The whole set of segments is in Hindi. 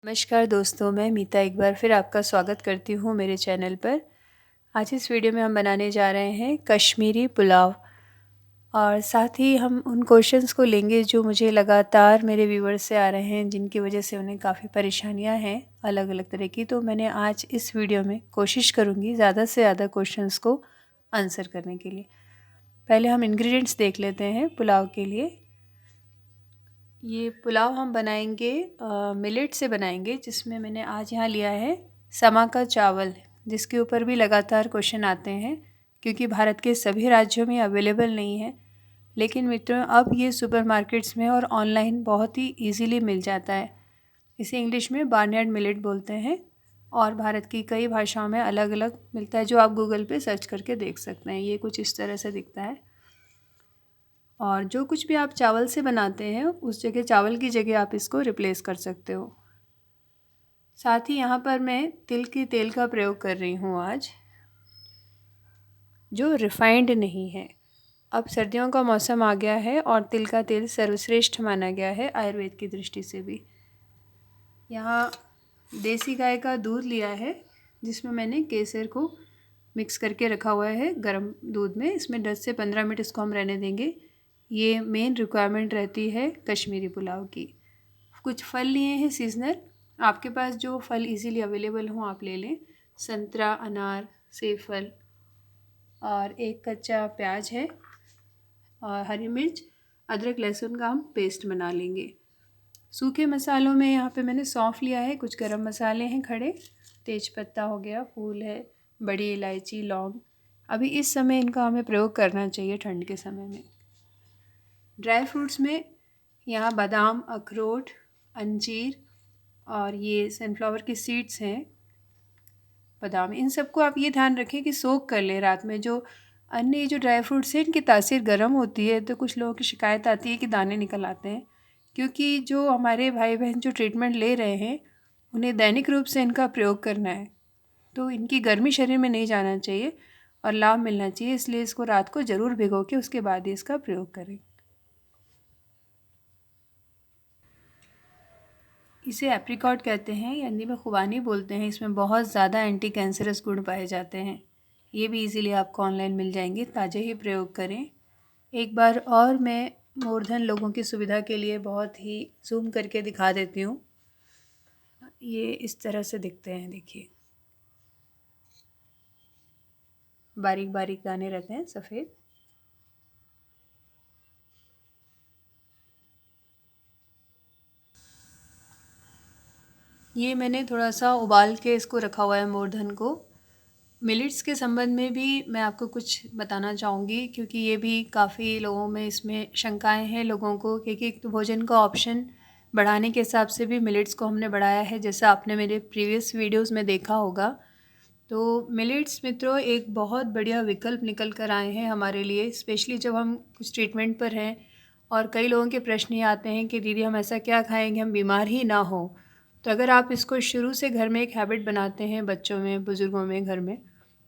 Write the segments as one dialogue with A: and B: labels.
A: नमस्कार दोस्तों, मैं मीता एक बार फिर आपका स्वागत करती हूँ मेरे चैनल पर। आज इस वीडियो में हम बनाने जा रहे हैं कश्मीरी पुलाव और साथ ही हम उन क्वेश्चंस को लेंगे जो मुझे लगातार मेरे व्यूवर्स से आ रहे हैं, जिनकी वजह से उन्हें काफ़ी परेशानियाँ हैं अलग अलग तरह की। तो मैंने आज इस वीडियो में कोशिश करूँगी ज़्यादा से ज़्यादा क्वेश्चंस को आंसर करने के लिए। पहले हम इंग्रेडिएंट्स देख लेते हैं पुलाव के लिए। ये पुलाव हम बनाएंगे मिलेट से बनाएंगे, जिसमें मैंने आज यहाँ लिया है समा का चावल, जिसके ऊपर भी लगातार क्वेश्चन आते हैं क्योंकि भारत के सभी राज्यों में अवेलेबल नहीं है। लेकिन मित्रों, अब ये सुपरमार्केट्स में और ऑनलाइन बहुत ही इजीली मिल जाता है। इसे इंग्लिश में बार्नयार्ड मिलेट बोलते हैं और भारत की कई भाषाओं में अलग अलग मिलता है, जो आप गूगल पे सर्च करके देख सकते हैं। ये कुछ इस तरह से दिखता है। और जो कुछ भी आप चावल से बनाते हैं उस जगह चावल की जगह आप इसको रिप्लेस कर सकते हो। साथ ही यहाँ पर मैं तिल के तेल का प्रयोग कर रही हूँ आज, जो रिफाइंड नहीं है। अब सर्दियों का मौसम आ गया है और तिल का तेल सर्वश्रेष्ठ माना गया है आयुर्वेद की दृष्टि से भी। यहाँ देसी गाय का दूध लिया है, जिसमें मैंने केसर को मिक्स करके रखा हुआ है गर्म दूध में। इसमें 10 से 15 मिनट इसको हम रहने देंगे। ये मेन रिक्वायरमेंट रहती है कश्मीरी पुलाव की। कुछ फल लिए हैं सीजनल, आपके पास जो फल इजीली अवेलेबल हों आप ले लें। संतरा, अनार, सेब फल, और एक कच्चा प्याज है और हरी मिर्च, अदरक लहसुन का हम पेस्ट बना लेंगे। सूखे मसालों में यहाँ पे मैंने सौंफ लिया है, कुछ गरम मसाले हैं खड़े, तेज पत्ता हो गया, फूल है, बड़ी इलायची, लौंग। अभी इस समय इनका हमें प्रयोग करना चाहिए ठंड के समय में। ड्राई फ्रूट्स में यहाँ बादाम, अखरोट, अंजीर और ये सनफ्लावर की सीड्स हैं, बादाम। इन सबको आप ये ध्यान रखें कि सोक कर लें रात में। जो अन्य जो ड्राई फ्रूट्स हैं इनकी तासीर गर्म होती है, तो कुछ लोगों की शिकायत आती है कि दाने निकल आते हैं। क्योंकि जो हमारे भाई बहन जो ट्रीटमेंट ले रहे हैं उन्हें दैनिक रूप से इनका प्रयोग करना है, तो इनकी गर्मी शरीर में नहीं जाना चाहिए और लाभ मिलना चाहिए। इसलिए इसको रात को ज़रूर भिगो के उसके बाद ही इसका प्रयोग करें। इसे एप्रिकॉट कहते हैं या हिंदी में खुबानी बोलते हैं। इसमें बहुत ज़्यादा एंटी कैंसरस गुण पाए जाते हैं। ये भी इजीली आपको ऑनलाइन मिल जाएंगे, ताज़े ही प्रयोग करें। एक बार और मैं मूर्धन लोगों की सुविधा के लिए बहुत ही जूम करके दिखा देती हूँ। ये इस तरह से दिखते हैं, देखिए, बारीक बारीक दाने रहते हैं सफ़ेद। ये मैंने थोड़ा सा उबाल के इसको रखा हुआ है मूर्धन को। मिलेट्स के संबंध में भी मैं आपको कुछ बताना चाहूँगी, क्योंकि ये भी काफ़ी लोगों में इसमें शंकाएं हैं लोगों को, क्योंकि तो भोजन का ऑप्शन बढ़ाने के हिसाब से भी मिलेट्स को हमने बढ़ाया है, जैसा आपने मेरे प्रीवियस वीडियोस में देखा होगा। तो मिलेट्स मित्रों एक बहुत बढ़िया विकल्प निकल कर आए हैं हमारे लिए, स्पेशली जब हम कुछ ट्रीटमेंट पर हैं। और कई लोगों के प्रश्न ये आते हैं कि दीदी हम ऐसा क्या खाएंगे हम बीमार ही ना हो। तो अगर आप इसको शुरू से घर में एक हैबिट बनाते हैं, बच्चों में, बुज़ुर्गों में, घर में,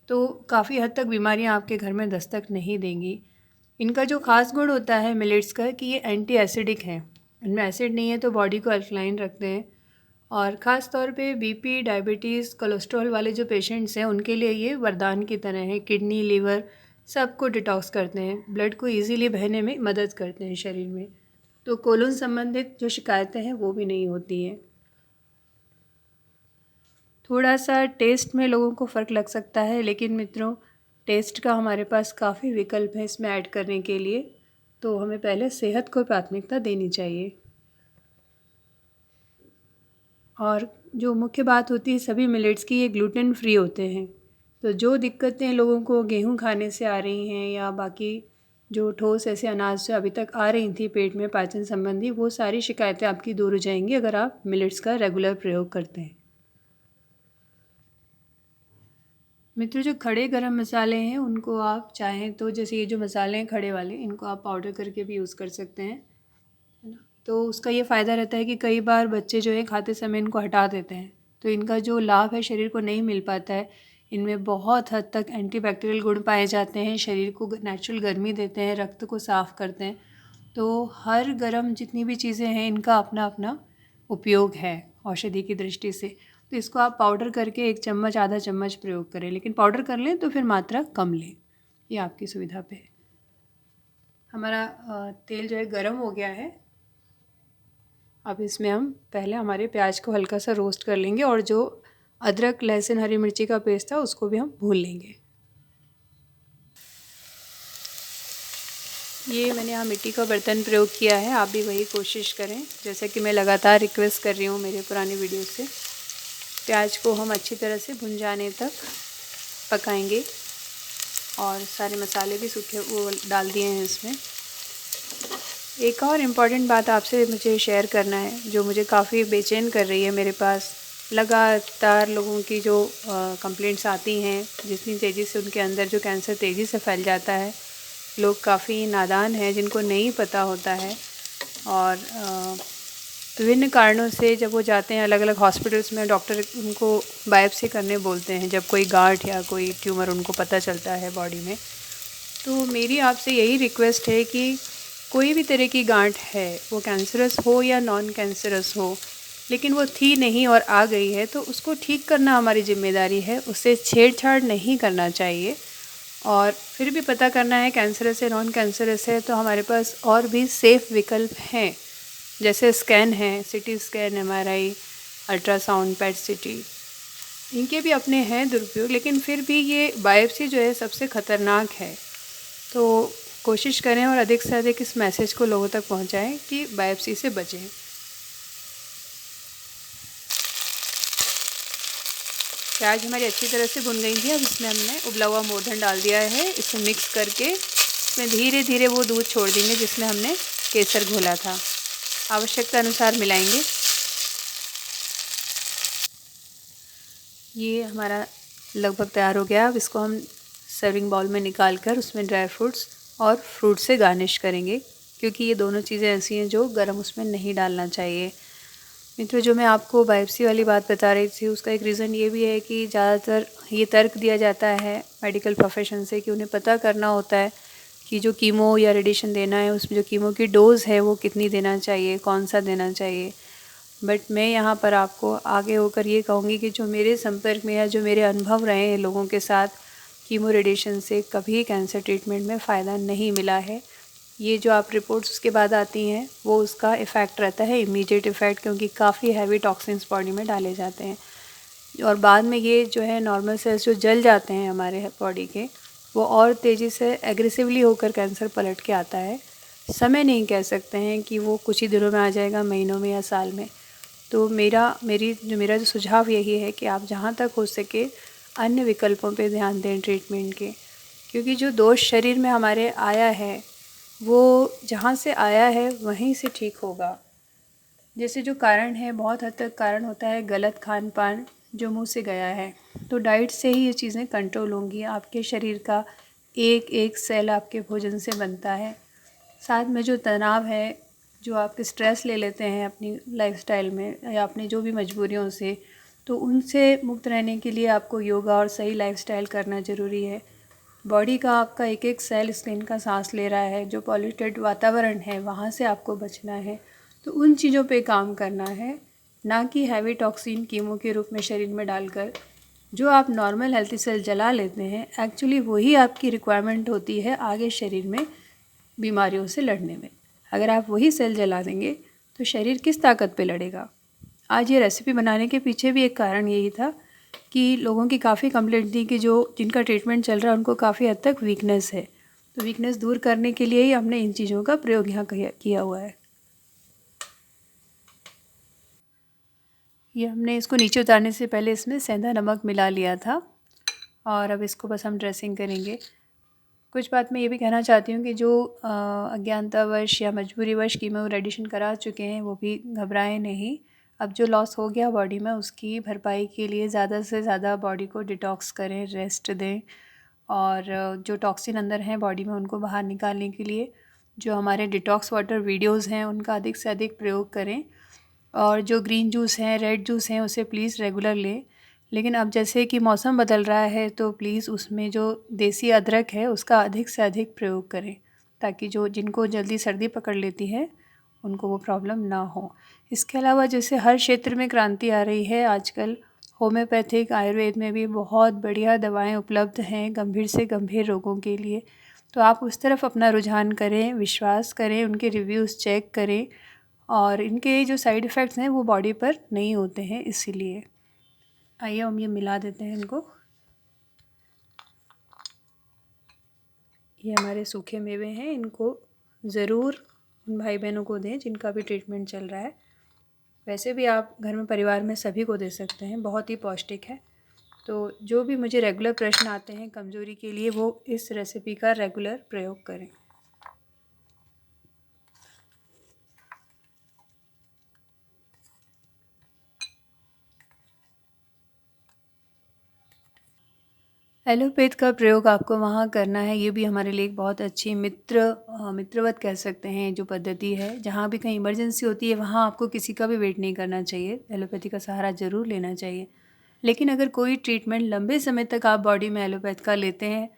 A: तो काफ़ी हद तक बीमारियां आपके घर में दस्तक नहीं देंगी। इनका जो ख़ास गुण होता है मिलेट्स का कि ये एंटी एसिडिक हैं। इनमें एसिड नहीं है तो बॉडी को अल्कलाइन रखते हैं। और ख़ास तौर पे बीपी, डायबिटीज़, कोलेस्ट्रॉल वाले जो पेशेंट्स हैं उनके लिए ये वरदान की तरह है। किडनी, लीवर सबको डिटॉक्स करते हैं, ब्लड को ईज़िली बहने में मदद करते हैं शरीर में। तो कोलन संबंधित जो शिकायतें हैं वो भी नहीं होती हैं। थोड़ा सा टेस्ट में लोगों को फ़र्क लग सकता है, लेकिन मित्रों टेस्ट का हमारे पास काफ़ी विकल्प है इसमें ऐड करने के लिए। तो हमें पहले सेहत को प्राथमिकता देनी चाहिए। और जो मुख्य बात होती है सभी मिलेट्स की, ये ग्लूटेन फ्री होते हैं। तो जो दिक्कतें लोगों को गेहूं खाने से आ रही हैं या बाकी जो ठोस ऐसे अनाज से अभी तक आ रही थी पेट में पाचन संबंधी, वो सारी शिकायतें आपकी दूर हो जाएंगी अगर आप मिलेट्स का रेगुलर प्रयोग करते हैं। मित्रों जो खड़े गरम मसाले हैं उनको आप चाहें तो, जैसे ये जो मसाले हैं खड़े वाले, इनको आप पाउडर करके भी यूज़ कर सकते हैं, है ना। तो उसका ये फ़ायदा रहता है कि कई बार बच्चे जो है खाते समय इनको हटा देते हैं, तो इनका जो लाभ है शरीर को नहीं मिल पाता है। इनमें बहुत हद तक एंटीबैक्टीरियल गुण पाए जाते हैं, शरीर को नेचुरल गर्मी देते हैं, रक्त को साफ़ करते हैं। तो हर गरम जितनी भी चीज़ें हैं इनका अपना अपना उपयोग है। औषधि की दृष्टि से। तो इसको आप पाउडर करके 1 चम्मच आधा चम्मच प्रयोग करें, लेकिन पाउडर कर लें तो फिर मात्रा कम लें, ये आपकी सुविधा पे है। हमारा तेल जो है गरम हो गया है। अब इसमें हम पहले हमारे प्याज को हल्का सा रोस्ट कर लेंगे और जो अदरक लहसुन हरी मिर्ची का पेस्ट था उसको भी हम भून लेंगे। ये मैंने यहाँ मिट्टी का बर्तन प्रयोग किया है, आप भी वही कोशिश करें जैसा कि मैं लगातार रिक्वेस्ट कर रही हूँ मेरे पुराने वीडियो से। प्याज को हम अच्छी तरह से भुन जाने तक पकाएंगे और सारे मसाले भी सूखे वो डाल दिए हैं इसमें। एक और इम्पॉर्टेंट बात आपसे मुझे शेयर करना है जो मुझे काफ़ी बेचैन कर रही है। मेरे पास लगातार लोगों की जो कंप्लेंट्स आती हैं, जितनी तेज़ी से उनके अंदर जो कैंसर तेज़ी से फैल जाता है। लोग काफ़ी नादान हैं जिनको नहीं पता होता है और विभिन्न कारणों से जब वो जाते हैं अलग अलग हॉस्पिटल्स में, डॉक्टर उनको बायोप्सी करने बोलते हैं जब कोई गांठ या कोई ट्यूमर उनको पता चलता है बॉडी में। तो मेरी आपसे यही रिक्वेस्ट है कि कोई भी तरह की गांठ है, वो कैंसरस हो या नॉन कैंसरस हो, लेकिन वो थी नहीं और आ गई है तो उसको ठीक करना हमारी जिम्मेदारी है। उससे छेड़छाड़ नहीं करना चाहिए और फिर भी पता करना है कैंसरस है नॉन कैंसरस है तो हमारे पास और भी सेफ़ विकल्प हैं, जैसे स्कैन है, CT scan, MRI, ultrasound, PET CT, इनके भी अपने हैं दुरुपयोग, लेकिन फिर भी ये बायोप्सी जो है सबसे ख़तरनाक है। तो कोशिश करें और अधिक से अधिक इस मैसेज को लोगों तक पहुंचाएं कि बायोप्सी से बचें। प्याज हमारी अच्छी तरह से भुन गई थी। अब इसमें हमने उबला हुआ मोरधन डाल दिया है। इसे मिक्स करके इसमें धीरे धीरे वो दूध छोड़ देंगे जिसमें हमने केसर घोला था। आवश्यकता अनुसार मिलाएंगे। ये हमारा लगभग तैयार हो गया। अब इसको हम सर्विंग बाउल में निकाल कर उसमें ड्राई फ्रूट्स और फ्रूट से गार्निश करेंगे, क्योंकि ये दोनों चीज़ें ऐसी हैं जो गरम उसमें नहीं डालना चाहिए। मित्रों, जो मैं आपको बायोप्सी वाली बात बता रही थी उसका एक रीज़न ये भी है कि ज़्यादातर ये तर्क दिया जाता है मेडिकल प्रोफेशन से कि उन्हें पता करना होता है कि जो कीमो या रेडिएशन देना है उसमें जो कीमो की डोज़ है वो कितनी देना चाहिए, कौन सा देना चाहिए। बट मैं यहाँ पर आपको आगे होकर ये कहूँगी कि जो मेरे संपर्क में या जो मेरे अनुभव रहे हैं लोगों के साथ, कीमो रेडिएशन से कभी कैंसर ट्रीटमेंट में फ़ायदा नहीं मिला है। ये जो आप रिपोर्ट्स उसके बाद आती हैं वो उसका इफ़ेक्ट रहता है इमीडिएट इफ़ेक्ट, क्योंकि काफ़ी हैवी टॉक्सिन्स बॉडी में डाले जाते हैं और बाद में ये जो है नॉर्मल सेल्स जो जल जाते हैं हमारे बॉडी के, वो और तेज़ी से एग्रेसिवली होकर कैंसर पलट के आता है। समय नहीं कह सकते हैं कि वो कुछ ही दिनों में आ जाएगा, महीनों में या साल में। तो मेरा जो सुझाव यही है कि आप जहाँ तक हो सके अन्य विकल्पों पे ध्यान दें ट्रीटमेंट के, क्योंकि जो दोष शरीर में हमारे आया है वो जहाँ से आया है वहीं से ठीक होगा। जैसे जो कारण है, बहुत हद तक कारण होता है गलत खान पान जो मुंह से गया है, तो डाइट से ही ये चीज़ें कंट्रोल होंगी। आपके शरीर का एक एक सेल आपके भोजन से बनता है। साथ में जो तनाव है, जो आप स्ट्रेस ले लेते हैं अपनी लाइफस्टाइल में या अपनी जो भी मजबूरियों से, तो उनसे मुक्त रहने के लिए आपको योगा और सही लाइफस्टाइल करना ज़रूरी है। बॉडी का आपका एक एक सेल स्किन का सांस ले रहा है, जो पॉल्यूटेड वातावरण है वहाँ से आपको बचना है। तो उन चीज़ों पे काम करना है, ना कि हैवी टॉक्सिन कीमो के रूप में शरीर में डालकर। जो आप नॉर्मल हेल्थी सेल जला लेते हैं, एक्चुअली वही आपकी रिक्वायरमेंट होती है आगे शरीर में बीमारियों से लड़ने में। अगर आप वही सेल जला देंगे तो शरीर किस ताकत पे लड़ेगा। आज ये रेसिपी बनाने के पीछे भी एक कारण यही था कि लोगों की काफ़ी कंप्लेंट थी कि जो जिनका ट्रीटमेंट चल रहा है उनको काफ़ी हद तक वीकनेस है। तो वीकनेस दूर करने के लिए ही हमने इन चीज़ों का प्रयोग यहाँ किया हुआ है। ये हमने इसको नीचे उतारने से पहले इसमें सेंधा नमक मिला लिया था और अब इसको बस हम ड्रेसिंग करेंगे। कुछ बात मैं ये भी कहना चाहती हूँ कि जो अज्ञानतावश या मजबूरीवश कीमो रेडिएशन करा चुके हैं वो भी घबराएं नहीं। अब जो लॉस हो गया बॉडी में उसकी भरपाई के लिए ज़्यादा से ज़्यादा बॉडी को डिटॉक्स करें, रेस्ट दें और जो टॉक्सिन अंदर हैं बॉडी में उनको बाहर निकालने के लिए जो हमारे डिटॉक्स वाटर वीडियोस हैं उनका अधिक से अधिक प्रयोग करें। और जो ग्रीन जूस हैं, रेड जूस हैं, उसे प्लीज़ रेगुलर लें। लेकिन अब जैसे कि मौसम बदल रहा है तो प्लीज़ उसमें जो देसी अदरक है उसका अधिक से अधिक प्रयोग करें, ताकि जो जिनको जल्दी सर्दी पकड़ लेती है उनको वो प्रॉब्लम ना हो। इसके अलावा जैसे हर क्षेत्र में क्रांति आ रही है आजकल, होम्योपैथिक आयुर्वेद में भी बहुत बढ़िया दवाएं उपलब्ध हैं गंभीर से गंभीर रोगों के लिए। तो आप उस तरफ अपना रुझान करें, विश्वास करें, उनके रिव्यूज़ चेक करें, और इनके जो साइड इफ़ेक्ट्स हैं वो बॉडी पर नहीं होते हैं इसीलिए। आइए हम ये मिला देते हैं इनको। ये हमारे सूखे मेवे हैं, इनको ज़रूर उन भाई बहनों को दें जिनका भी ट्रीटमेंट चल रहा है। वैसे भी आप घर में परिवार में सभी को दे सकते हैं, बहुत ही पौष्टिक है। तो जो भी मुझे रेगुलर प्रश्न आते हैं कमज़ोरी के लिए, वो इस रेसिपी का रेगुलर प्रयोग करें। एलोपैथ का प्रयोग आपको वहाँ करना है, ये भी हमारे लिए एक बहुत अच्छी मित्रवत कह सकते हैं जो पद्धति है। जहाँ भी कहीं इमरजेंसी होती है वहाँ आपको किसी का भी वेट नहीं करना चाहिए, एलोपैथी का सहारा ज़रूर लेना चाहिए। लेकिन अगर कोई ट्रीटमेंट लंबे समय तक आप बॉडी में एलोपैथ का लेते हैं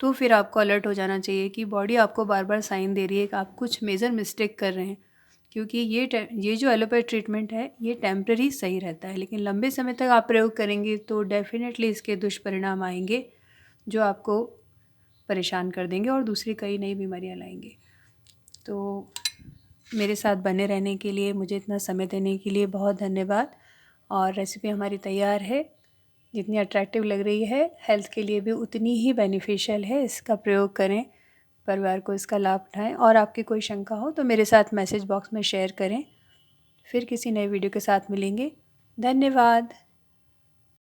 A: तो फिर आपको अलर्ट हो जाना चाहिए कि बॉडी आपको बार बार साइन दे रही है कि आप कुछ मेजर मिस्टेक कर रहे हैं। क्योंकि ये जो एलोपैथ ट्रीटमेंट है ये टेम्प्रेरी सही रहता है, लेकिन लंबे समय तक आप प्रयोग करेंगे तो डेफिनेटली इसके दुष्परिणाम आएंगे जो आपको परेशान कर देंगे और दूसरी कई नई बीमारियां लाएंगे। तो मेरे साथ बने रहने के लिए, मुझे इतना समय देने के लिए बहुत धन्यवाद। और रेसिपी हमारी तैयार है, जितनी अट्रैक्टिव लग रही है हेल्थ के लिए भी उतनी ही बेनिफिशियल है। इसका प्रयोग करें, परिवार को इसका लाभ उठाएं। और आपकी कोई शंका हो तो मेरे साथ मैसेज बॉक्स में शेयर करें। फिर किसी नए वीडियो के साथ मिलेंगे। धन्यवाद।